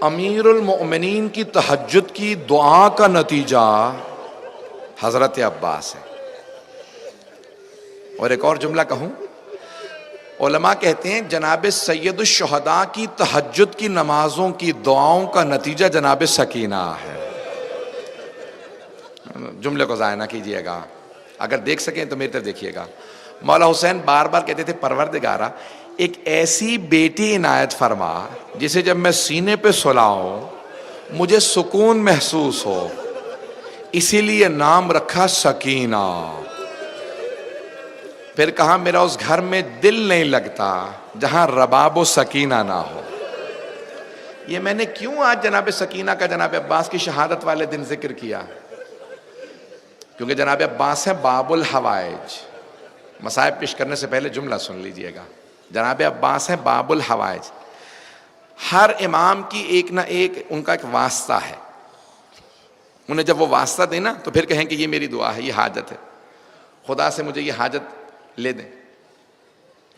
امیر المؤمنین کی تہجد کی دعا کا نتیجہ حضرت عباس ہے۔ اور ایک اور جملہ کہوں، علماء کہتے ہیں جناب سید الشہداء کی تہجد کی نمازوں کی دعاؤں کا نتیجہ جناب سکینہ ہے۔ جملے کو ضائع نہ کیجئے گا، اگر دیکھ سکیں تو میری طرف دیکھیے گا۔ مولا حسین بار بار کہتے تھے پروردگارا ایک ایسی بیٹی عنایت فرما جسے جب میں سینے پہ سلاؤں مجھے سکون محسوس ہو، اسی لیے نام رکھا سکینہ۔ پھر کہا میرا اس گھر میں دل نہیں لگتا جہاں رباب و سکینہ نہ ہو۔ یہ میں نے کیوں آج جناب سکینہ کا جناب عباس کی شہادت والے دن ذکر کیا؟ کیونکہ جناب عباس ہے باب الحوائج۔ مصائب پیش کرنے سے پہلے جملہ سن لیجئے گا، جناب عباس ہے باب الحوائج۔ ہر امام کی ایک نہ ایک ان کا ایک واسطہ ہے، انہیں جب وہ واسطہ دیں نا تو پھر کہیں کہ یہ میری دعا ہے، یہ حاجت ہے، خدا سے مجھے یہ حاجت لے دیں،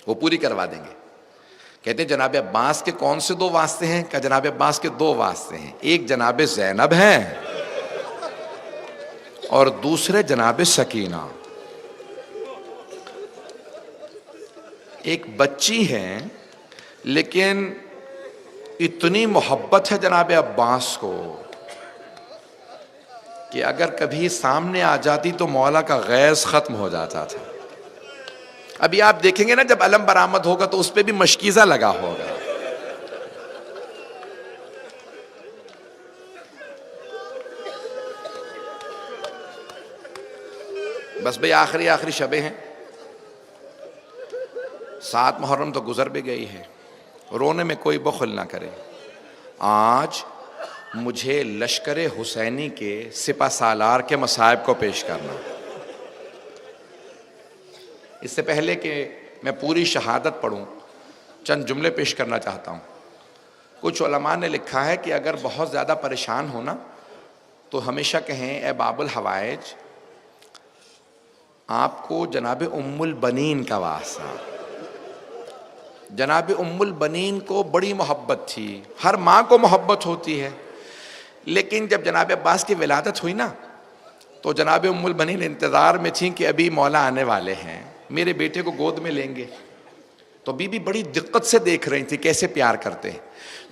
وہ پوری کروا دیں گے۔ کہتے ہیں جناب عباس کے کون سے دو واسطے ہیں؟ کہ جناب عباس کے دو واسطے ہیں، ایک جناب زینب ہیں اور دوسرے جناب سکینہ۔ ایک بچی ہیں لیکن اتنی محبت ہے جناب عباس کو کہ اگر کبھی سامنے آ جاتی تو مولا کا غیظ ختم ہو جاتا تھا۔ ابھی آپ دیکھیں گے نا جب علم برآمد ہوگا تو اس پہ بھی مشکیزہ لگا ہوگا۔ بس بھئی آخری شبیں ہیں، 7 محرم تو گزر بھی گئی ہے، رونے میں کوئی بخل نہ کرے۔ آج مجھے لشکر حسینی کے سپہ سالار کے مصائب کو پیش کرنا۔ اس سے پہلے کہ میں پوری شہادت پڑھوں چند جملے پیش کرنا چاہتا ہوں۔ کچھ علماء نے لکھا ہے کہ اگر بہت زیادہ پریشان ہونا تو ہمیشہ کہیں اے باب الحوائج آپ کو جناب ام البنین کا واسطہ۔ جناب ام البنین کو بڑی محبت تھی، ہر ماں کو محبت ہوتی ہے، لیکن جب جناب عباس کی ولادت ہوئی نا تو جناب ام البنین انتظار میں تھیں کہ ابھی مولا آنے والے ہیں، میرے بیٹے کو گود میں لیں گے۔ تو بی بی بڑی دقت سے دیکھ رہی تھی کیسے پیار کرتے ہیں۔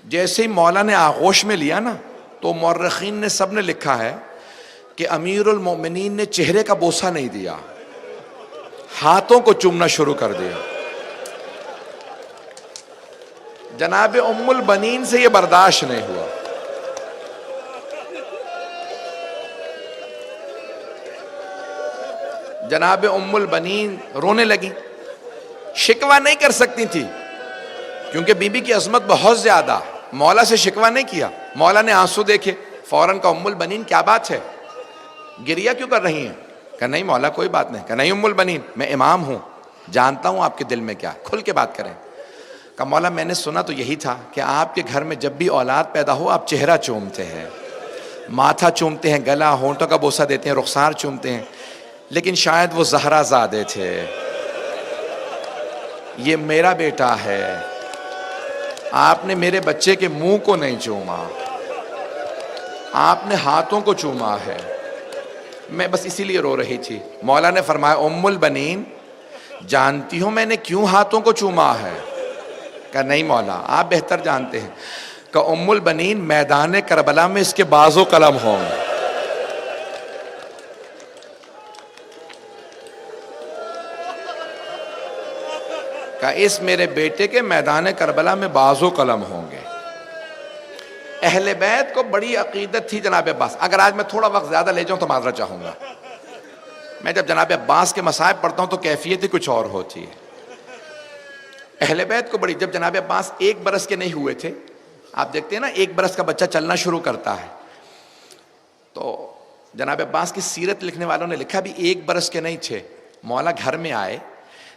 جیسے ہی مولا نے آغوش میں لیا نا تو مورخین نے سب نے لکھا ہے کہ امیر المومنین نے چہرے کا بوسہ نہیں دیا، ہاتھوں کو چومنا شروع کر دیا۔ جناب ام البنین سے یہ برداشت نہیں ہوا۔ جناب ام البنین رونے لگی، شکوہ نہیں کر سکتی تھی کیونکہ بی بی کی عظمت بہت زیادہ، مولا سے شکوہ نہیں کیا۔ مولا نے آنسو دیکھے فوراً کہا ام البنین کیا بات ہے، گریہ کیوں کر رہی ہیں؟ کہ نہیں مولا کوئی بات نہیں۔ کہ نہیں ام البنین میں امام ہوں، جانتا ہوں آپ کے دل میں کیا، کھل کے بات کریں۔ کہ مولا میں نے سنا تو یہی تھا کہ آپ کے گھر میں جب بھی اولاد پیدا ہو آپ چہرہ چومتے ہیں، ماتھا چومتے ہیں، گلا ہونٹوں کا بوسہ دیتے ہیں، رخسار چومتے ہیں، لیکن شاید وہ زہرا زادے تھے، یہ میرا بیٹا ہے، آپ نے میرے بچے کے منہ کو نہیں چوما، آپ نے ہاتھوں کو چوما ہے، میں بس اسی لیے رو رہی تھی۔ مولا نے فرمایا ام البنین جانتی ہوں میں نے کیوں ہاتھوں کو چوما ہے؟ کہ نہیں مولا آپ بہتر جانتے ہیں۔ کہ ام البنین میدان کربلا میں اس کے باز و قلم ہوں گے۔ کہ اس میرے بیٹے کے میدان کربلا میں باز و قلم ہوں گے۔ اہل بیت کو بڑی عقیدت تھی جناب عباس۔ اگر آج میں تھوڑا وقت زیادہ لے جاؤں تو معذرت چاہوں گا۔ میں جب جناب عباس کے مصائب پڑھتا ہوں تو کیفیت ہی کچھ اور ہوتی ہے۔ اہل بیت کو بڑی، جب جناب عباس 1 برس کے نہیں ہوئے تھے، آپ دیکھتے ہیں نا 1 برس کا بچہ چلنا شروع کرتا ہے، تو جناب عباس کی سیرت لکھنے والوں نے لکھا بھی 1 برس کے نہیں تھے، مولا گھر میں آئے،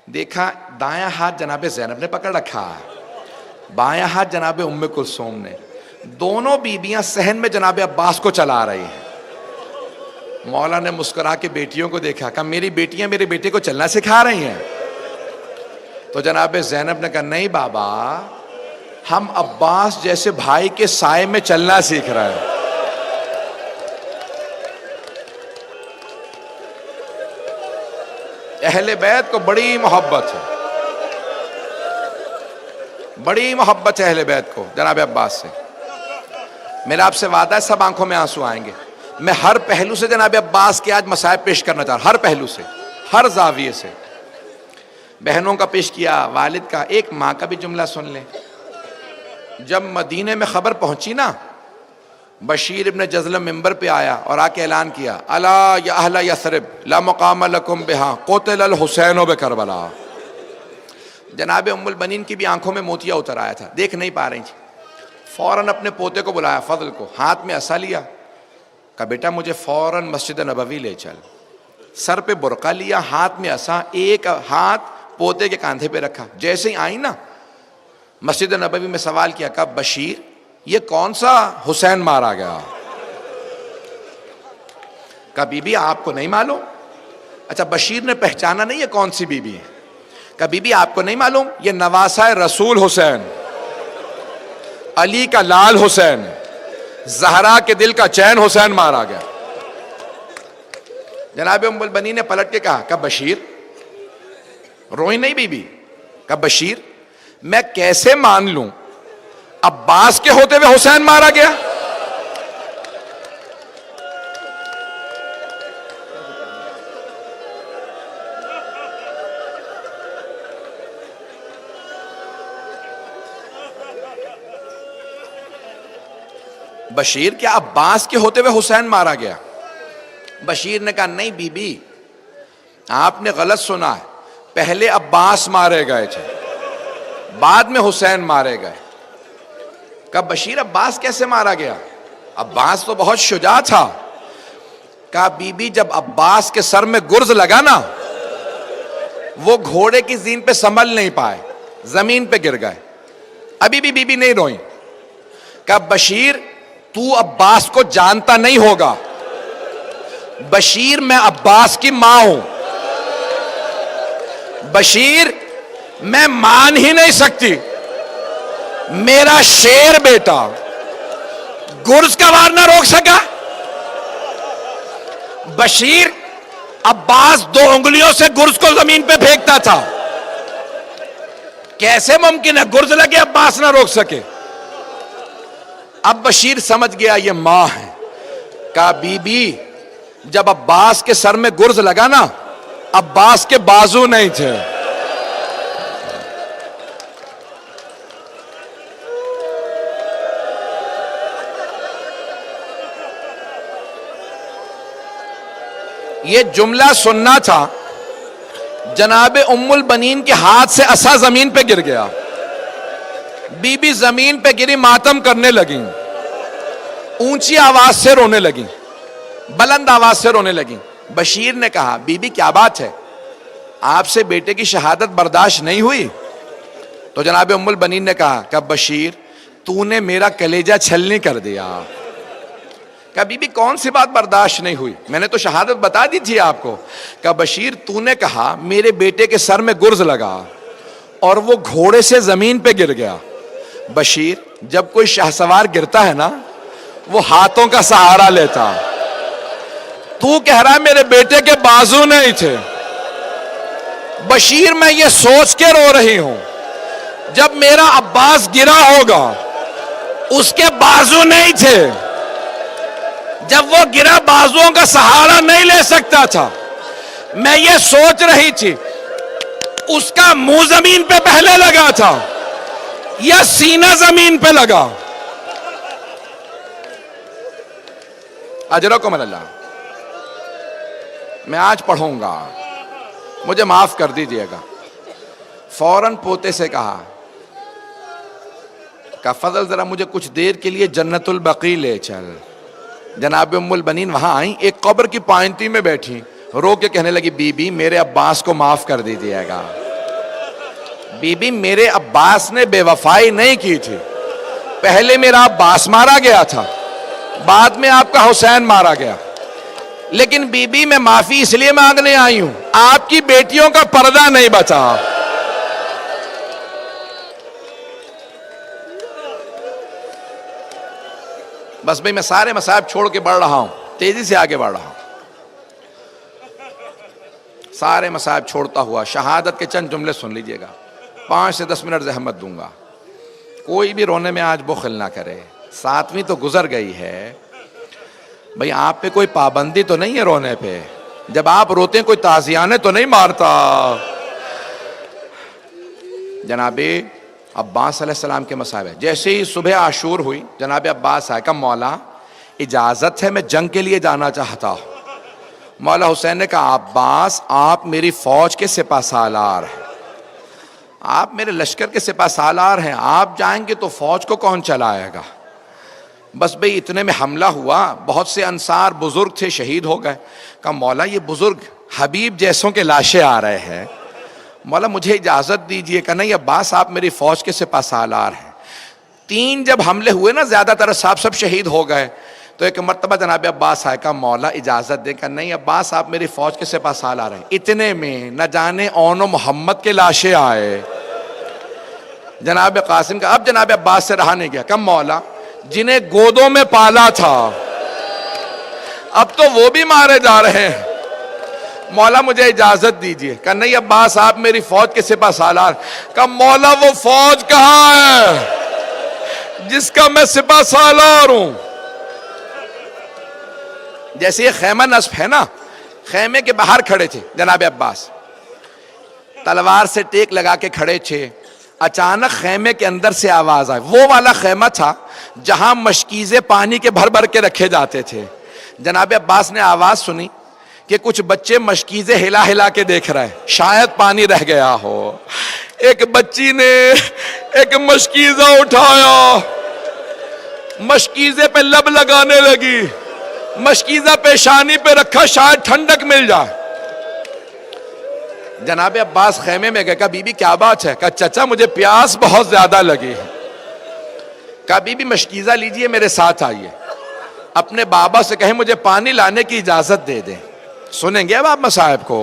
دیکھا دایاں ہاتھ جناب زینب نے پکڑ رکھا ہے، بایاں ہاتھ جناب ام کلثوم نے، دونوں بیویاں صحن میں جناب عباس کو چلا رہی ہیں۔ مولا نے مسکرا کے بیٹیوں کو دیکھا، کہا میری بیٹیاں میرے بیٹے کو چلنا سکھا رہی ہیں؟ تو جناب زینب نے کہا نہیں بابا، ہم عباس جیسے بھائی کے سائے میں چلنا سیکھ رہے ہیں. اہل بیت کو بڑی محبت ہے، بڑی محبت ہے اہل بیت کو جناب عباس سے. میرا آپ سے وعدہ ہے سب آنکھوں میں آنسو آئیں گے. میں ہر پہلو سے جناب عباس کے آج مصائب پیش کرنا چاہ رہا ہوں، ہر پہلو سے، ہر زاویے سے. بہنوں کا پیش کیا، والد کا، ایک ماں کا بھی جملہ سن لیں. جب مدینے میں خبر پہنچی نا، بشیر ابن جزلم ممبر پہ آیا اور آ کے اعلان کیا، الا یا اہل یثرب لا مقام لکم بہا قتل الحسین بکربلا. جناب ام البنین کی بھی آنکھوں میں موتیا اتر آیا تھا، دیکھ نہیں پا رہی تھی. فوراً اپنے پوتے کو بلایا، فضل کو، ہاتھ میں عصا لیا، کہا بیٹا مجھے فوراً مسجد نبوی لے چل. سر پہ برقع لیا، ہاتھ میں عصا، ایک ہاتھ پوتے کے کاندھے پہ رکھا. جیسے ہی آئی نا مسجد نبوی میں، سوال کیا، کہا بشیر یہ کون سا حسین مارا گیا؟ کہا بی بی آپ کو نہیں معلوم؟ اچھا بشیر نے پہچانا نہیں یہ کون سی بی بی ہے. کہا بی بی آپ کو نہیں معلوم یہ نواسہ رسول حسین، علی کا لال حسین، زہرا کے دل کا چین حسین مارا گیا. جناب ام البنین نے پلٹ کے کہا، بشیر روئی نہیں بی بی، کہا بشیر میں کیسے مان لوں عباس کے ہوتے ہوئے حسین مارا گیا؟ بشیر کیا عباس کے ہوتے ہوئے حسین مارا گیا؟ بشیر نے کہا نہیں بی بی آپ نے غلط سنا ہے، پہلے عباس مارے گئے تھے، بعد میں حسین مارے گئے. کہا بشیر عباس کیسے مارا گیا؟ عباس تو بہت شجاع تھا. کہا بی بی جب عباس کے سر میں گرز لگا نا، وہ گھوڑے کی زین پہ سنبھل نہیں پائے، زمین پہ گر گئے. ابھی بھی بی بی نہیں روئیں. کہا بشیر تو عباس کو جانتا نہیں ہوگا، بشیر میں عباس کی ماں ہوں، بشیر میں مان ہی نہیں سکتی، میرا شیر بیٹا گرز کا وار نہ روک سکا. بشیر عباس 2 انگلیوں سے گرز کو زمین پہ پھینکتا تھا، کیسے ممکن ہے گرز لگے عباس نہ روک سکے؟ اب بشیر سمجھ گیا یہ ماں ہے. کہا بی بی جب عباس کے سر میں گرز لگا نا، عباس کے بازو نہیں تھے. یہ جملہ سننا تھا، جناب ام البنین کے ہاتھ سے عصا زمین پہ گر گیا. بی بی زمین پہ گری، ماتم کرنے لگیں، اونچی آواز سے رونے لگیں، بلند آواز سے رونے لگیں. بشیر نے کہا بی بی کیا بات ہے، آپ سے بیٹے کی شہادت برداشت نہیں ہوئی؟ تو جناب ام البنین نے کہا کہ بشیر تو نے میرا کلیجہ چھلنی کر دیا. کہ بی بی کون سی بات برداشت نہیں ہوئی؟ میں نے تو شہادت بتا دی تھی آپ کو. کہ بشیر تو نے کہا میرے بیٹے کے سر میں گرز لگا اور وہ گھوڑے سے زمین پہ گر گیا. بشیر جب کوئی شاہ سوار گرتا ہے نا، وہ ہاتھوں کا سہارا لیتا. تو کہہ رہا ہے میرے بیٹے کے بازو نہیں تھے. بشیر میں یہ سوچ کے رو رہی ہوں جب میرا عباس گرا ہوگا اس کے بازو نہیں تھے، جب وہ گرا بازوؤں کا سہارا نہیں لے سکتا تھا. میں یہ سوچ رہی تھی اس کا منہ زمین پہ پہلے لگا تھا یا سینہ زمین پہ لگا. اجرکم اللہ. میں آج پڑھوں گا، مجھے معاف کر دیجئے گا. فوراً پوتے سے کہا کہ فضل ذرا مجھے کچھ دیر کے لیے جنت البقیع لے چل. جناب ام البنین وہاں آئیں، ایک قبر کی پائنتی میں بیٹھی، رو کے کہنے لگی بی بی میرے عباس کو معاف کر دیجئے گا. بی بی میرے عباس نے بے وفائی نہیں کی تھی، پہلے میرا عباس مارا گیا تھا، بعد میں آپ کا حسین مارا گیا. لیکن بی بی میں معافی اس لیے مانگنے آئی ہوں، آپ کی بیٹیوں کا پردہ نہیں بچا. بس بھئی میں سارے مصائب چھوڑ کے بڑھ رہا ہوں، تیزی سے آگے بڑھ رہا ہوں، سارے مصائب چھوڑتا ہوا۔ شہادت کے چند جملے سن لیجئے گا، 5 سے 10 منٹ زحمت دوں گا۔ کوئی بھی رونے میں آج بخل نہ کرے، 7ویں تو گزر گئی ہے بھئی، آپ پہ کوئی پابندی تو نہیں ہے رونے پہ، جب آپ روتے ہیں کوئی تازیانے تو نہیں مارتا۔ جناب عباس علیہ السلام کے مصائب ہے، جیسے ہی صبح عاشور ہوئی جناب عباس آئے، کہا مولا اجازت ہے، میں جنگ کے لیے جانا چاہتا ہوں۔ مولا حسین نے کہا عباس آپ میری فوج کے سپہ سالار ہیں، آپ میرے لشکر کے سپہ سالار ہیں، آپ جائیں گے تو فوج کو کون چلائے گا؟ بس بھئی اتنے میں حملہ ہوا، بہت سے انصار بزرگ تھے شہید ہو گئے۔ کہا مولا یہ بزرگ حبیب جیسوں کے لاشیں آ رہے ہیں، مولا مجھے اجازت دیجئے۔ کہ نہیں عباس آپ میری فوج کے سپہ سالار ہیں۔ 3 جب حملے ہوئے نا زیادہ تر صاحب سب شہید ہو گئے، تو ایک مرتبہ جناب عباس آئے، کہا مولا اجازت دے۔ کہ نہیں عباس آپ میری فوج کے سپہ سالار ہیں۔ اتنے میں نہ جانے اون و محمد کے لاشیں آئے۔ جناب قاسم کا اب جناب عباس سے رہا نہیں گیا، کہ مولا جنہیں گودوں میں پالا تھا اب تو وہ بھی مارے جا رہے ہیں، مولا مجھے اجازت دیجئے۔ کہ نہیں عباس آپ میری فوج کے سپہ سالار۔ کہ مولا وہ فوج کہاں ہے جس کا میں سپہ سالار ہوں؟ جیسے یہ خیمہ نصب ہے نا، خیمے کے باہر کھڑے تھے جناب عباس، تلوار سے ٹیک لگا کے کھڑے تھے، اچانک خیمے کے اندر سے آواز آئی۔ وہ والا خیمہ تھا جہاں مشکیزیں پانی کے بھر بھر کے رکھے جاتے تھے۔ جناب عباس نے آواز سنی کہ کچھ بچے مشکیزیں ہلا ہلا کے دیکھ رہے ہیں، شاید پانی رہ گیا ہو۔ ایک بچی نے ایک مشکیزہ اٹھایا، مشکیزے پہ لب لگانے لگی، مشکیزہ پیشانی پہ رکھا شاید ٹھنڈک مل جائے۔ جناب عباس خیمے میں گئے، کہا بی بی کیا بات ہے؟ کہا چچا مجھے پیاس بہت زیادہ لگی ہے۔ کہا بی بی مشکیزہ لیجئے میرے ساتھ آئیے، اپنے بابا سے کہیں مجھے پانی لانے کی اجازت دے دیں۔ سنیں گے اب آپ مصائب کو۔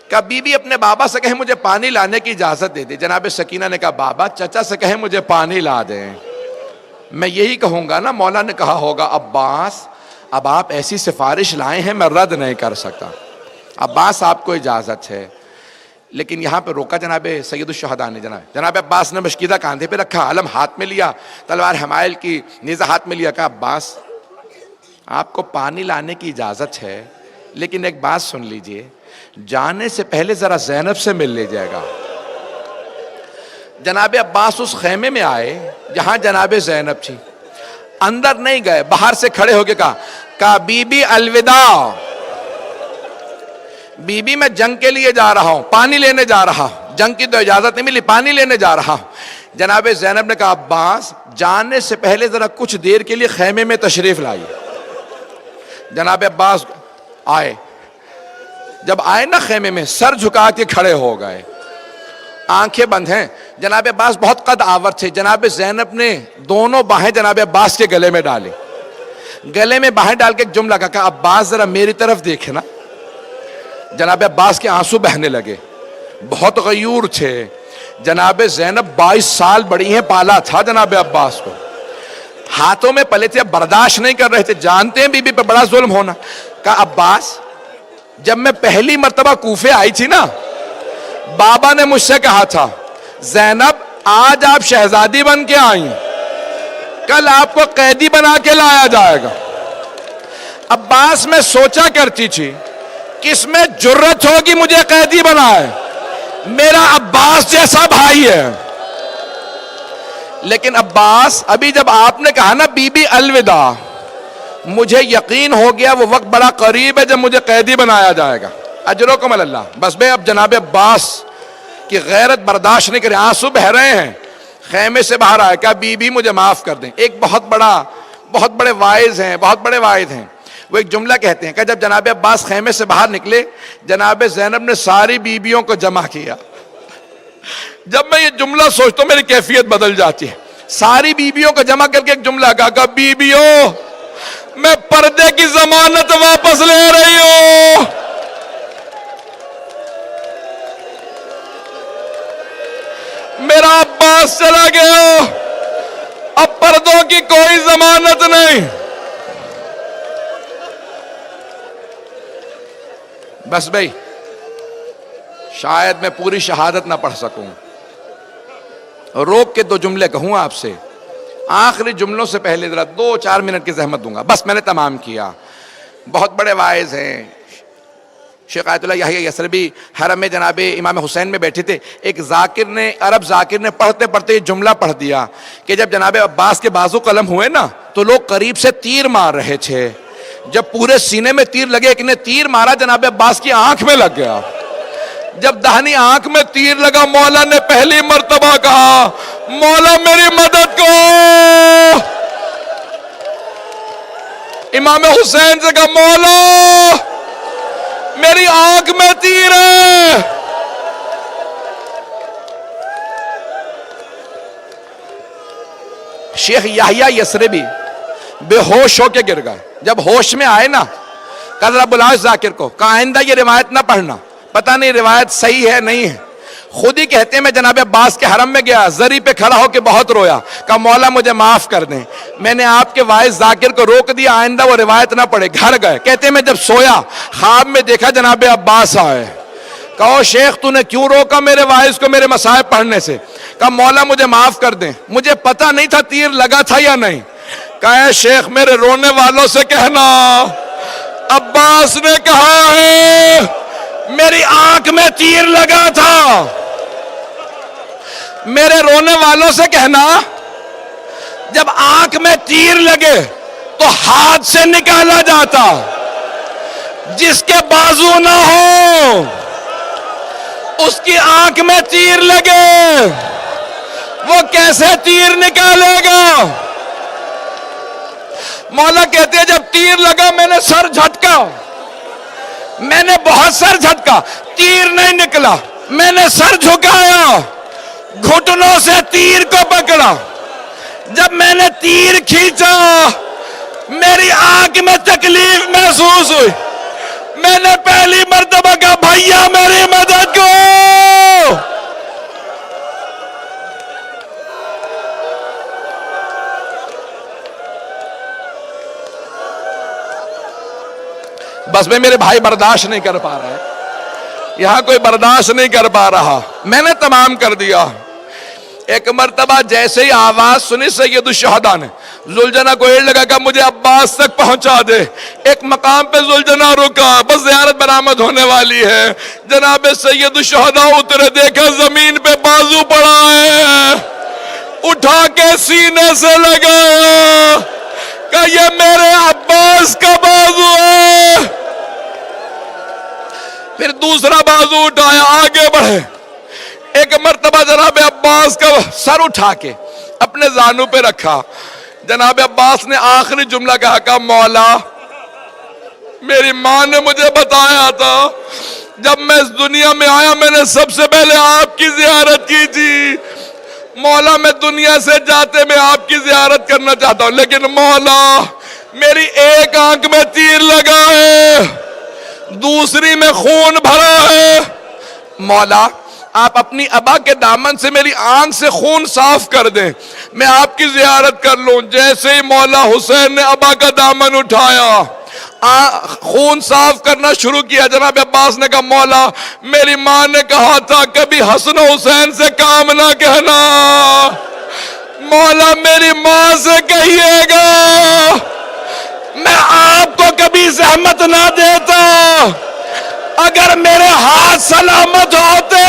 کہا بی بی اپنے بابا سے کہیں مجھے پانی لانے کی اجازت دے دیں۔ جناب سکینہ نے کہا بابا چچا سے کہیں مجھے پانی لا دیں۔ میں یہی کہوں گا نا، مولا نے کہا ہوگا عباس اب آپ ایسی سفارش لائے ہیں میں رد نہیں کر سکتا، عباس آپ کو اجازت ہے۔ لیکن یہاں پہ روکا جناب سید الشہداء نے۔ جناب عباس نے مشکیزہ کاندھے پہ رکھا، علم ہاتھ میں لیا، تلوار حمائل کی نیزہ ہاتھ میں لیا۔ کہا عباس آپ کو پانی لانے کی اجازت ہے، لیکن ایک بات سن لیجئے، جانے سے پہلے ذرا زینب سے مل لیجئے گا۔ جناب عباس اس خیمے میں آئے جہاں جناب زینب تھی، اندر نہیں گئے، باہر سے کھڑے ہو کے کہا بی بی الوداع، بی بی میں جنگ کے لیے جا رہا ہوں، پانی لینے جا رہا ہوں، جنگ کی تو اجازت نہیں ملی، پانی لینے جا رہا ہوں۔ جناب زینب نے کہا عباس جانے سے پہلے ذرا کچھ دیر کے لیے خیمے میں تشریف لائیے۔ جناب عباس آئے، جب آئے نا خیمے میں سر جھکا کے کھڑے ہو گئے، آنکھیں بند ہیں۔ جناب عباس بہت قد آور تھے، جناب زینب نے دونوں باہیں جناب عباس کے گلے میں ڈالی، گلے میں باہیں ڈال کے ایک جملہ کہا عباس ذرا میری طرف دیکھنا۔ جناب عباس کے آنسو بہنے لگے، بہت غیور تھے۔ جناب زینب 22 سال بڑی ہیں، پالا تھا جناب عباس کو، ہاتھوں میں پلے تھے، برداشت نہیں کر رہے تھے، جانتے ہیں بی بی پہ بڑا ظلم ہونا۔ کہا عباس جب میں پہلی مرتبہ کوفے آئی تھی نا، بابا نے مجھ سے کہا تھا زینب آج آپ شہزادی بن کے آئیں، کل آپ کو قیدی بنا کے لایا جائے گا۔ عباس میں سوچا کرتی تھی کس میں جرت ہوگی مجھے قیدی بنائے، میرا عباس جیسا بھائی ہے۔ لیکن عباس ابھی جب آپ نے کہا نا بی بی الوداع، مجھے یقین ہو گیا وہ وقت بڑا قریب ہے جب مجھے قیدی بنایا جائے گا۔ اجرکم اللہ۔ بس بے اب جناب عباس کی غیرت برداشت نہیں کرے، آنسو بہ رہے ہیں، خیمے سے باہر آئے، کہا بی بی مجھے معاف کر دیں۔ ایک بہت بڑے واعظ ہیں، بہت بڑے واعظ ہیں، وہ ایک جملہ کہتے ہیں کہ جب جناب عباس خیمے سے باہر نکلے، جناب زینب نے ساری بیویوں کو جمع کیا۔ جب میں یہ جملہ سوچتا ہوں میری کیفیت بدل جاتی ہے۔ ساری بیویوں کو جمع کر کے ایک جملہ کہا بیویوں میں پردے کی ضمانت واپس لے رہی ہوں۔ میرا عباس چلا گیا، اب پردوں کی کوئی ضمانت نہیں. بس بھائی شاید میں پوری شہادت نہ پڑھ سکوں, روک کے 2 جملے کہوں آپ سے. آخری جملوں سے پہلے ذرا 2-4 منٹ کی زحمت دوں گا, بس میں نے تمام کیا. بہت بڑے واعظ ہیں شیخ آیت اللہ یحییٰ یثربی, حرم میں جناب امام حسین میں بیٹھے تھے. ایک ذاکر نے, عرب ذاکر نے پڑھتے پڑھتے یہ جملہ پڑھ دیا کہ جب جناب عباس کے بازو قلم ہوئے نا تو لوگ قریب سے تیر مار رہے تھے. جب پورے سینے میں تیر لگے, ایک نے تیر مارا جناب عباس کی آنکھ میں لگ گیا. جب دہنی آنکھ میں تیر لگا, مولا نے پہلی مرتبہ کہا مولا میری مدد کو. امام حسین سے کہا مولا میری آنکھ میں تیر ہے. شیخ یحییٰ یثربی بے ہوش ہو کے گر گئے. جب ہوش میں آئے نا, کل رب العالمین ذاکر کو کہا آئندہ یہ روایت نہ پڑھنا, پتہ نہیں روایت صحیح ہے نہیں ہے. خود ہی کہتے ہیں میں جناب عباس کے حرم میں گیا, زری پہ کھڑا ہو کے بہت رویا, کہا مولا مجھے معاف کر دیں. میں نے آپ کے واعظ ذاکر کو روک دیا آئندہ وہ روایت نہ پڑھے. گھر گئے, کہتے ہیں میں جب سویا خواب میں دیکھا جناب عباس آئے. کہو شیخ تو نے کیوں روکا میرے واعظ کو میرے مصائب پڑھنے سے؟ کہا مولا مجھے معاف کر دیں, مجھے پتہ نہیں تھا تیر لگا تھا یا نہیں. کہا شیخ میرے رونے والوں سے کہنا عباس نے کہا ہے میری آنکھ میں تیر لگا تھا. میرے رونے والوں سے کہنا جب آنکھ میں تیر لگے تو ہاتھ سے نکالا جاتا, جس کے بازو نہ ہو اس کی آنکھ میں تیر لگے وہ کیسے تیر نکالے گا؟ مولا کہتے ہیں جب تیر لگا میں نے سر جھٹکا, میں نے بہت سر جھٹکا, تیر نہیں نکلا. میں نے سر جھکایا, گھٹنوں سے تیر کو پکڑا. جب میں نے تیر کھینچا میری آنکھ میں تکلیف محسوس ہوئی. میں نے پہلی مرتبہ کہا بھیا میری مدد کو. بس میں میرے بھائی برداشت نہیں کر پا رہے, یہاں کوئی برداشت نہیں کر پا رہا. میں نے تمام کر دیا. ایک مرتبہ جیسے ہی آواز سنی سید الشہداء نے, زلجنا کو ایڑ لگا کہ مجھے عباس تک پہنچا دے. ایک مقام پہ زلجنا رکا, بس زیارت برآمد ہونے والی ہے. جناب سید الشہداء اترے, دیکھا زمین پہ بازو پڑا ہے, اٹھا کے سینے سے لگایا, کہ یہ میرے عباس کا بازو ہے. پھر دوسرا بازو اٹھایا, آگے بڑھے. ایک مرتبہ جناب عباس کا سر اٹھا کے اپنے زانو پہ رکھا. جناب عباس نے آخری جملہ کہا کہ مولا میری ماں نے مجھے بتایا تھا جب میں اس دنیا میں آیا میں نے سب سے پہلے آپ کی زیارت کی تھی. مولا میں دنیا سے جاتے میں آپ کی زیارت کرنا چاہتا ہوں, لیکن مولا میری ایک آنکھ میں تیر لگا ہے, دوسری میں خون بھرا ہے. مولا آپ اپنی ابا کے دامن سے میری آنکھ سے خون صاف کر دیں, میں آپ کی زیارت کر لوں. جیسے ہی مولا حسین نے ابا کا دامن اٹھایا, خون صاف کرنا شروع کیا. جناب عباس نے کہا مولا میری ماں نے کہا تھا کبھی حسن و حسین سے کام نہ کہنا. مولا میری ماں سے کہیے گا میں آپ کو کبھی زحمت نہ دیتا. اگر میرے ہاتھ سلامت ہوتے